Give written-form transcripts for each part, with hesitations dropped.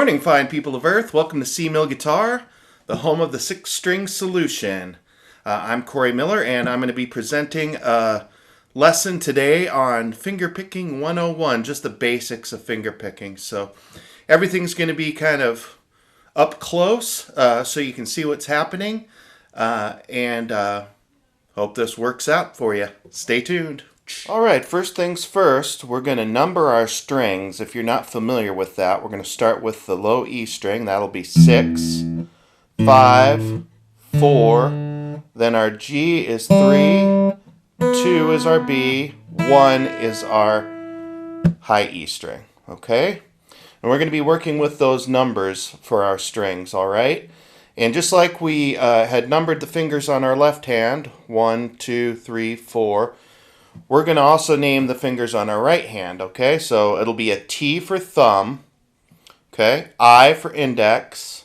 morning, fine people of Earth. Welcome to C Mill Guitar, the home of the six-string solution. I'm Corey Miller, and I'm going to be presenting a lesson today on Fingerpicking 101, just the basics of fingerpicking. So everything's going to be kind of up close so you can see what's happening, and hope this works out for you. Stay tuned. Alright, first things first, we're going to number our strings. If you're not familiar with that, we're going to start with the low E string. That'll be 6, 5, 4. Then our G is 3, 2 is our B, 1 is our high E string. Okay? And we're going to be working with those numbers for our strings, alright? And just like we had numbered the fingers on our left hand, 1, 2, 3, 4, we're going to also name the fingers on our right hand, okay? So it'll be a T for thumb, okay? I for index,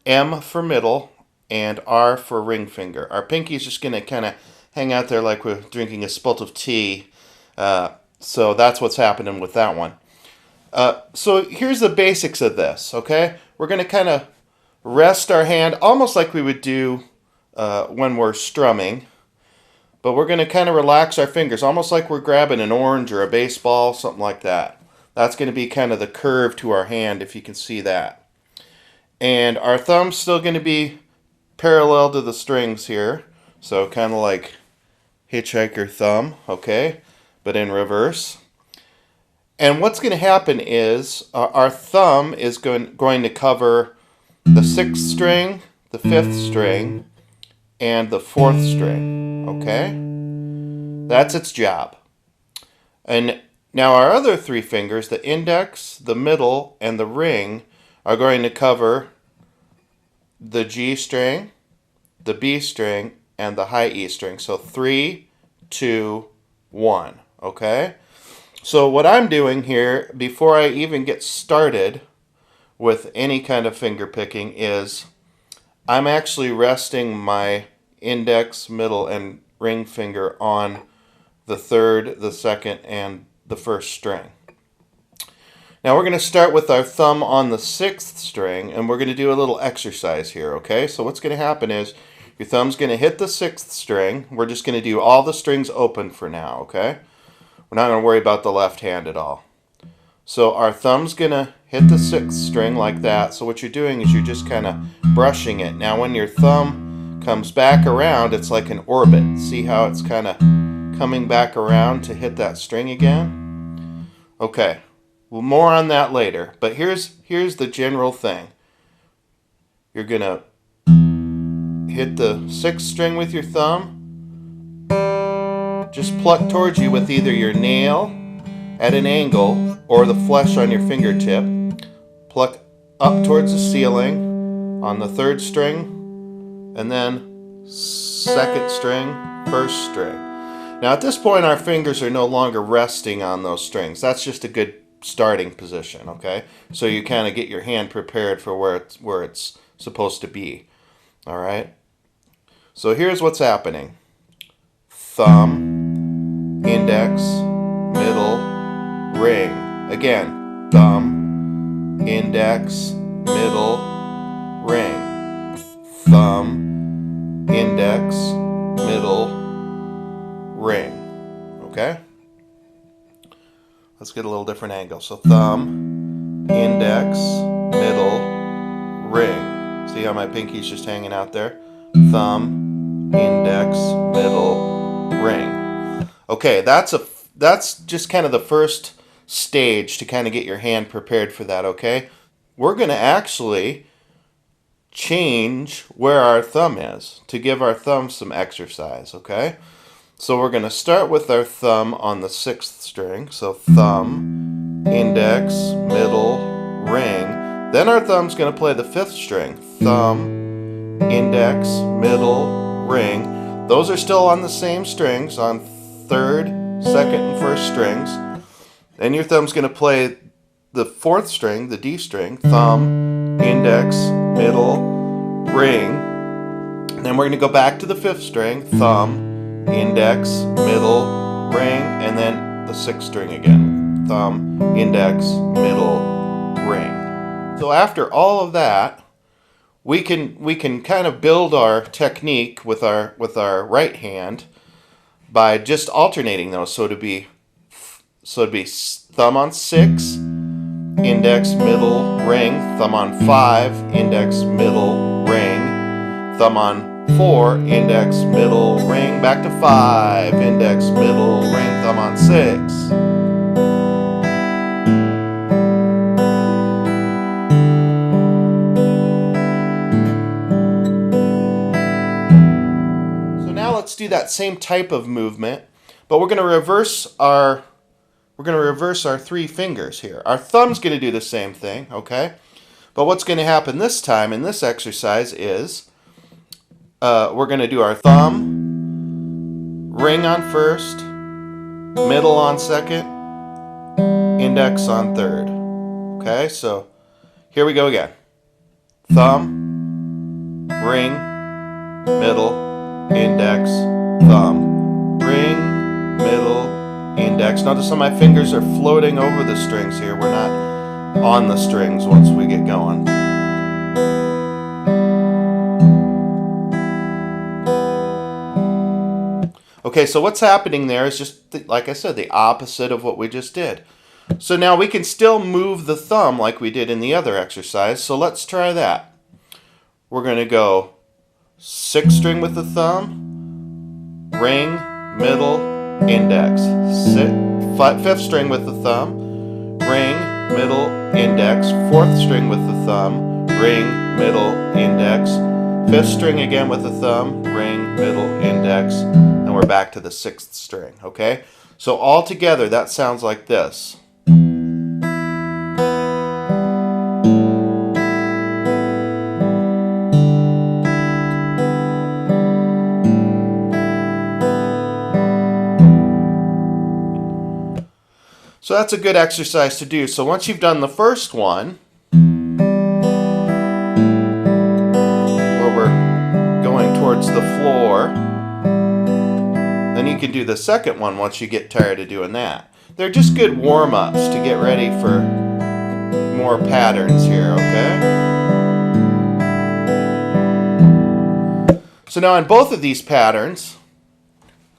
M for middle, and R for ring finger. Our pinky is just going to kind of hang out there like we're drinking a spelt of tea. So that's what's happening with that one. So here's the basics of this, okay? We're going to kind of rest our hand almost like we would do when we're strumming. But we're going to kind of relax our fingers, almost like we're grabbing an orange or a baseball, something like that. That's going to be kind of the curve to our hand, if you can see that. And our thumb's still going to be parallel to the strings here. So kind of like hitchhiker thumb, okay? But in reverse. And what's going to happen is our thumb is going to cover the 6th string, the 5th string, and the 4th string. Okay? That's its job. And now our other 3 fingers, the index, the middle, and the ring, are going to cover the G string, the B string, and the high E string. So 3, 2, 1. Okay? So what I'm doing here, before I even get started with any kind of finger picking, is I'm actually resting my index, middle, and ring finger on the 3rd, the 2nd, and the 1st string. Now we're going to start with our thumb on the 6th string, and we're going to do a little exercise here, okay? So what's going to happen is your thumb's going to hit the 6th string. We're just going to do all the strings open for now, okay? We're not going to worry about the left hand at all. So our thumb's going to hit the 6th string like that. So what you're doing is you're just kind of brushing it. Now when your thumb comes back around, it's like an orbit. See how it's kind of coming back around to hit that string again? Okay, well, more on that later. But here's the general thing. You're going to hit the 6th string with your thumb. Just pluck towards you with either your nail at an angle or the flesh on your fingertip. Pluck up towards the ceiling on the 3rd string, and then 2nd string, 1st string. Now at this point our fingers are no longer resting on those strings. That's just a good starting position, okay? So you kind of get your hand prepared for where it's supposed to be. Alright? So here's what's happening. Thumb, index, middle, ring. Again, thumb, index, middle, ring. Thumb, index, middle, ring. Okay? Let's get a little different angle. So thumb, index, middle, ring. See how my pinky's just hanging out there? Thumb, index, middle, ring. Okay, that's just kind of the first stage to kind of get your hand prepared for that, okay? We're going to actually change where our thumb is to give our thumb some exercise, okay? So we're going to start with our thumb on the 6th string. So thumb, index, middle, ring. Then our thumb's going to play the 5th string. Thumb, index, middle, ring. Those are still on the same strings, on 3rd, 2nd, and 1st strings. Then your thumb's going to play the 4th string, the D string. Thumb, index, middle, ring. Then we're going to go back to the 5th string, thumb, index, middle, ring, and then the 6th string again. Thumb, index, middle, ring. So after all of that, we can kind of build our technique with our right hand by just alternating those. So it'd be thumb on 6, index, middle, ring, thumb on 5, index, middle, ring, thumb on 4, index, middle, ring, back to 5, index, middle, ring, thumb on 6. Let's do that same type of movement, but we're going to reverse our 3 fingers here. Our thumb's going to do the same thing, okay? But what's going to happen this time in this exercise is we're going to do our thumb, ring on first, middle on second, index on third. Okay, so here we go again. Thumb, ring, middle, index, thumb, ring, middle, index. Notice how my fingers are floating over the strings here. We're not on the strings once we get going. Okay, so what's happening there is just, like I said, the opposite of what we just did. So now we can still move the thumb like we did in the other exercise. So let's try that. We're going to go 6th string with the thumb, ring, middle, index. 5th string with the thumb, ring, middle, index. 4th string with the thumb, ring, middle, index. 5th string again with the thumb, ring, middle, index. And we're back to the 6th string, okay? So all together that sounds like this. So that's a good exercise to do. So once you've done the first one, where we're going towards the floor, then you can do the second one once you get tired of doing that. They're just good warm-ups to get ready for more patterns here, okay? So now in both of these patterns,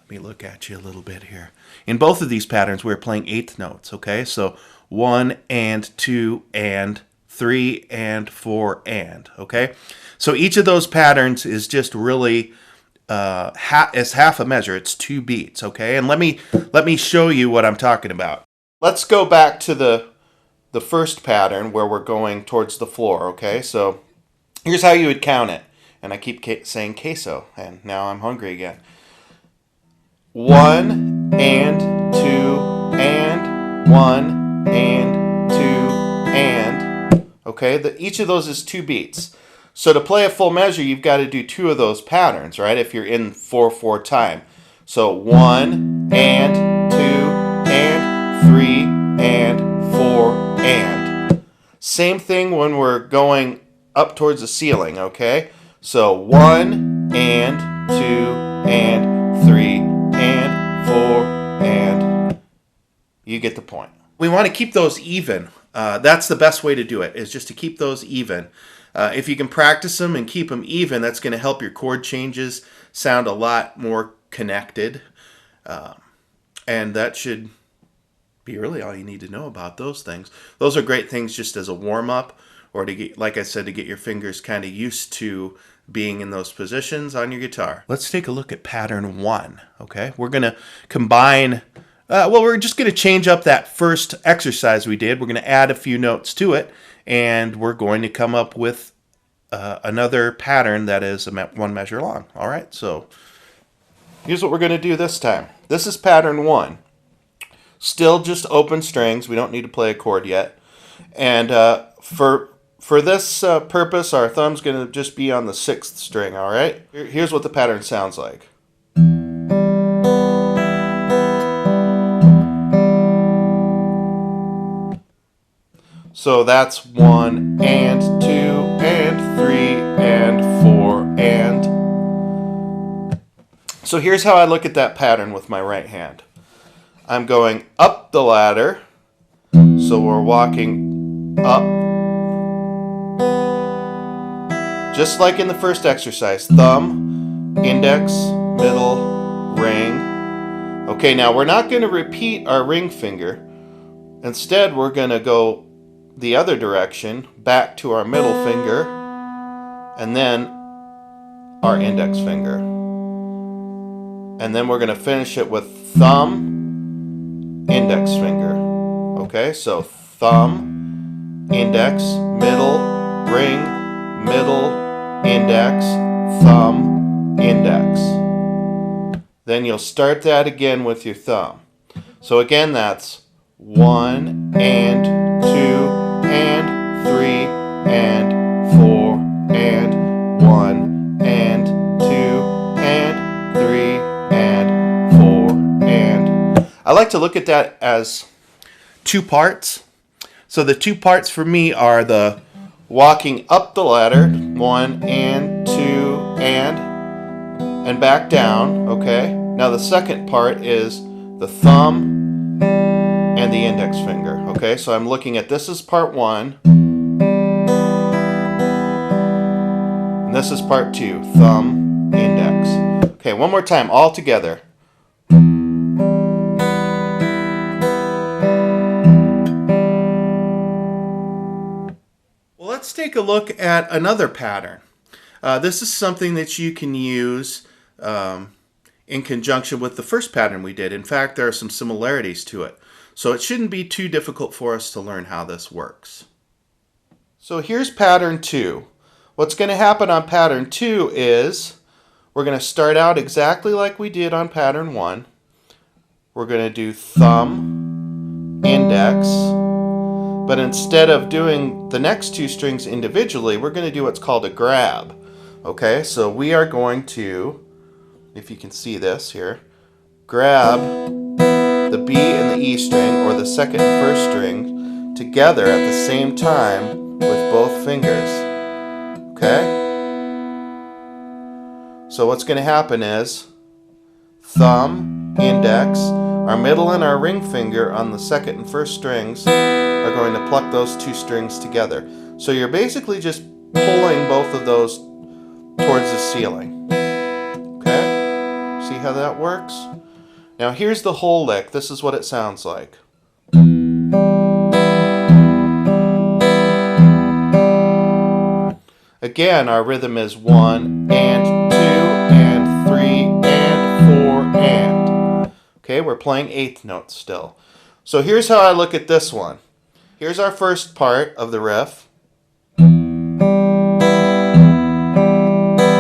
let me look at you a little bit here. In both of these patterns, we're playing 8th notes, okay? So 1 and 2 and 3 and 4 and, okay? So each of those patterns is just really is half a measure. It's 2 beats, okay? And let me show you what I'm talking about. Let's go back to the first pattern where we're going towards the floor, okay? So here's how you would count it. And I keep saying queso, and now I'm hungry again. 1 and 2 and 1 and 2 and. Okay, each of those is 2 beats. So to play a full measure, you've got to do 2 of those patterns, right? If you're in 4/4 time. So 1 and 2 and 3 and 4 and. Same thing when we're going up towards the ceiling, okay? So 1 and 2 and 3 and 4 and. You get the point. We want to keep those even. That's the best way to do it, is just to keep those even. If you can practice them and keep them even, that's going to help your chord changes sound a lot more connected. And that should be really all you need to know about those things. Those are great things just as a warm-up, or to get, like I said, to get your fingers kind of used to being in those positions on your guitar. Let's take a look at pattern 1, okay? We're going to combine, we're just going to change up that first exercise we did. We're going to add a few notes to it, and we're going to come up with another pattern that is 1 measure long. All right, so here's what we're going to do this time. This is pattern 1. Still just open strings. We don't need to play a chord yet. And for this purpose, our thumb's going to just be on the 6th string, all right? Here's what the pattern sounds like. So that's 1 and 2 and 3 and 4 and. So here's how I look at that pattern with my right hand. I'm going up the ladder, so we're walking up, just like in the first exercise. Thumb, index, middle, ring. Okay, now we're not going to repeat our ring finger. Instead, we're going to go the other direction, back to our middle finger, and then our index finger. And then we're going to finish it with thumb, index finger. Okay, so thumb, index, middle, ring, middle, index, thumb, index. Then you'll start that again with your thumb. So again, that's 1 and 2 and 3 and 4 and 1 and 2 and 3 and 4 and... I like to look at that as two parts. So the two parts for me are the walking up the ladder, 1 and 2 and back down, okay? Now the second part is the thumb and the index finger, okay? So I'm looking at this is part 1, and this is part 2, thumb, index. Okay, one more time, all together. Well, let's take a look at another pattern. This is something that you can use in conjunction with the first pattern we did. In fact, there are some similarities to it. So it shouldn't be too difficult for us to learn how this works. So here's pattern 2. What's going to happen on pattern 2 is we're going to start out exactly like we did on pattern 1. We're going to do thumb, index, but instead of doing the next 2 strings individually, we're going to do what's called a grab. Okay, so we are going to, if you can see this here, grab the B and the E string, or the second and first string, together at the same time with both fingers. Okay? So what's going to happen is thumb, index, our middle and our ring finger on the second and first strings are going to pluck those 2 strings together. So you're basically just pulling both of those towards the ceiling. Okay? See how that works? Now here's the whole lick. This is what it sounds like. Again, our rhythm is 1 and 2 and 3 and 4 and. Okay, we're playing eighth notes still. So here's how I look at this one. Here's our first part of the riff.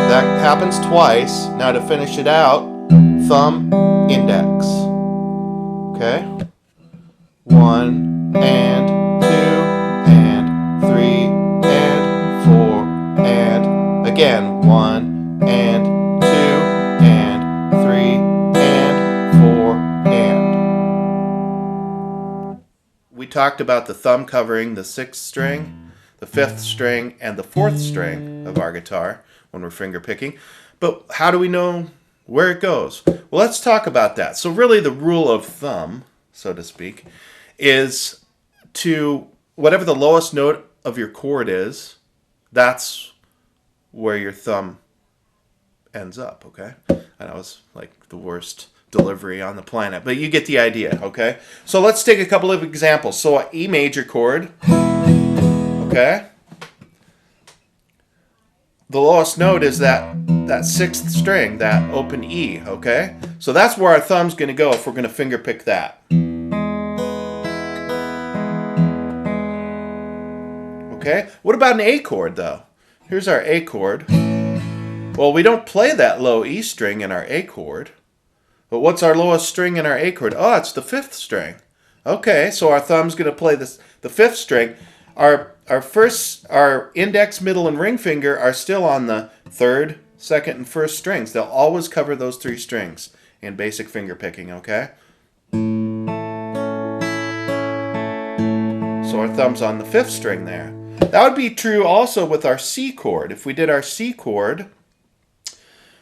That happens twice. Now to finish it out, thumb, index. Okay? 1 and 2 and 3 and 4 and again 1 and 2 and 3 and 4 and. We talked about the thumb covering the 6th string, the 5th string, and the 4th string of our guitar when we're finger picking. But how do we know where it goes? Well, let's talk about that. So really the rule of thumb, so to speak, is to whatever the lowest note of your chord is, that's where your thumb ends up, okay? I know it's like the worst delivery on the planet, but you get the idea, okay? So let's take a couple of examples. So an E major chord, okay? The lowest note is that 6th string, that open E, okay? So that's where our thumb's going to go if we're going to finger pick that. Okay? What about an A chord, though? Here's our A chord. Well, we don't play that low E string in our A chord. But what's our lowest string in our A chord? Oh, it's the 5th string. Okay, so our thumb's going to play the 5th string. Our index, middle, and ring finger are still on the 3rd, 2nd, and 1st strings. They'll always cover those 3 strings in basic finger picking, okay? So our thumb's on the 5th string there. That would be true also with our C chord. If we did our C chord,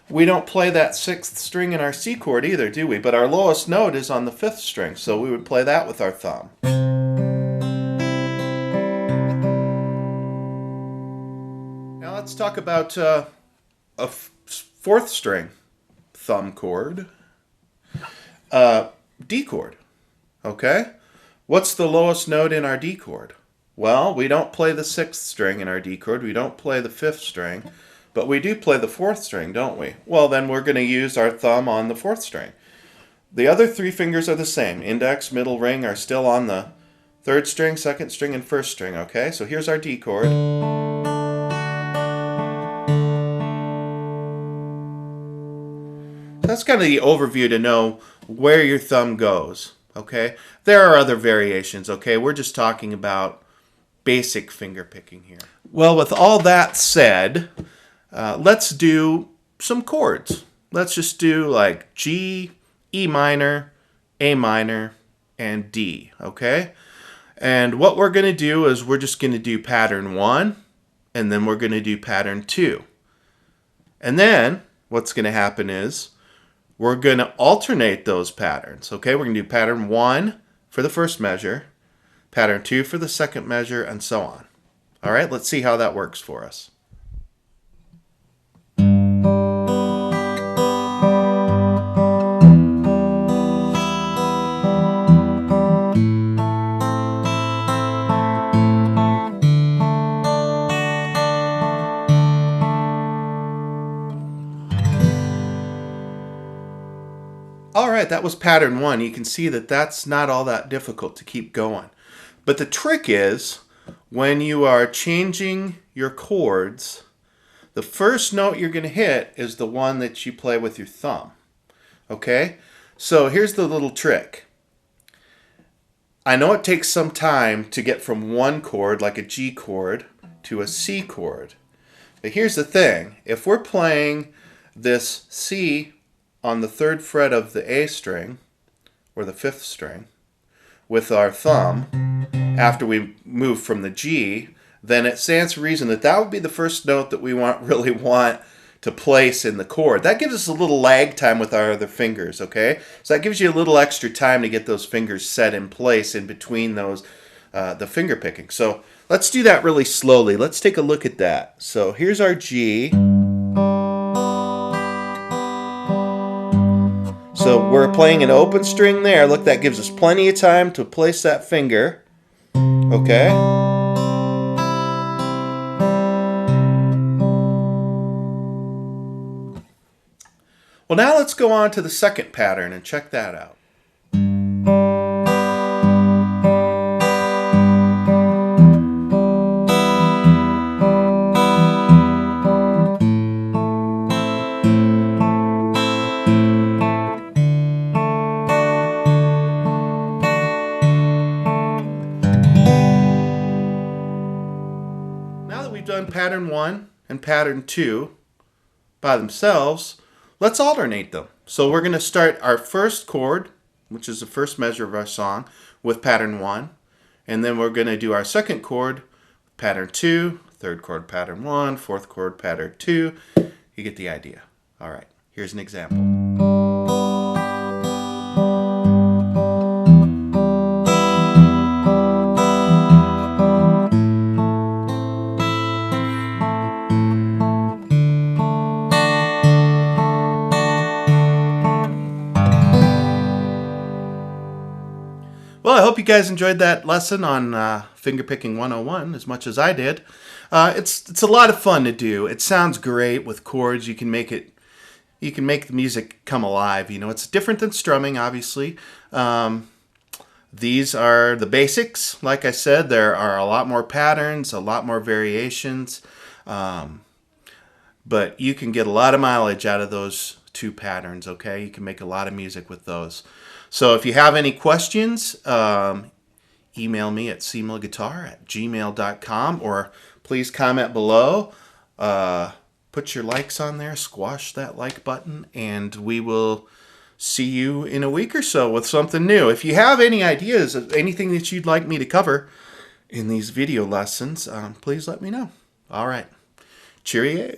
we don't play that 6th string in our C chord either, do we? But our lowest note is on the 5th string, so we would play that with our thumb. Now let's talk about fourth string thumb chord, D chord. Okay? What's the lowest note in our D chord? Well, we don't play the sixth string in our D chord. We don't play the fifth string. But we do play the fourth string, don't we? Well, then we're going to use our thumb on the fourth string. The other three fingers are the same. Index, middle, ring are still on the third string, second string, and first string, okay? So here's our D chord. That's kind of the overview to know where your thumb goes, okay? There are other variations, okay? We're just talking about basic finger picking here. Well, with all that said, let's do some chords. Let's just do like G, E minor, A minor, and D, okay? And what we're going to do is we're just going to do pattern 1, and then we're going to do pattern 2. And then what's going to happen is we're going to alternate those patterns, okay? We're going to do pattern 1 for the first measure, pattern 2 for the second measure, and so on. All right, let's see how that works for us. All right, that was pattern 1. You can see that that's not all that difficult to keep going. But the trick is, when you are changing your chords, the first note you're going to hit is the one that you play with your thumb. Okay? So here's the little trick. I know it takes some time to get from one chord, like a G chord, to a C chord. But here's the thing. If we're playing this C on the third fret of the A string, or the fifth string, with our thumb, after we move from the G, then it stands to reason that that would be the first note that we really want to place in the chord. That gives us a little lag time with our other fingers, okay? So that gives you a little extra time to get those fingers set in place in between those, the finger picking. So let's do that really slowly. Let's take a look at that. So here's our G. So we're playing an open string there. Look, that gives us plenty of time to place that finger. Okay? Well, now let's go on to the second pattern and check that out. We've done pattern 1 and pattern 2 by themselves. Let's alternate them. So we're going to start our first chord, which is the first measure of our song, with pattern 1. And then we're going to do our second chord, pattern 2, third chord, pattern 1, fourth chord, pattern 2. You get the idea. All right, here's an example. Well, I hope you guys enjoyed that lesson on Fingerpicking 101 as much as I did. It's a lot of fun to do. It sounds great with chords. You can make the music come alive. You know, it's different than strumming, obviously. These are the basics. Like I said, there are a lot more patterns, a lot more variations, but you can get a lot of mileage out of those two patterns. Okay, you can make a lot of music with those. So if you have any questions, email me at cmillguitar@gmail.com, or please comment below. Put your likes on there, squash that like button, and we will see you in a week or so with something new. If you have any ideas of anything that you'd like me to cover in these video lessons, please let me know. All right. Cheerio.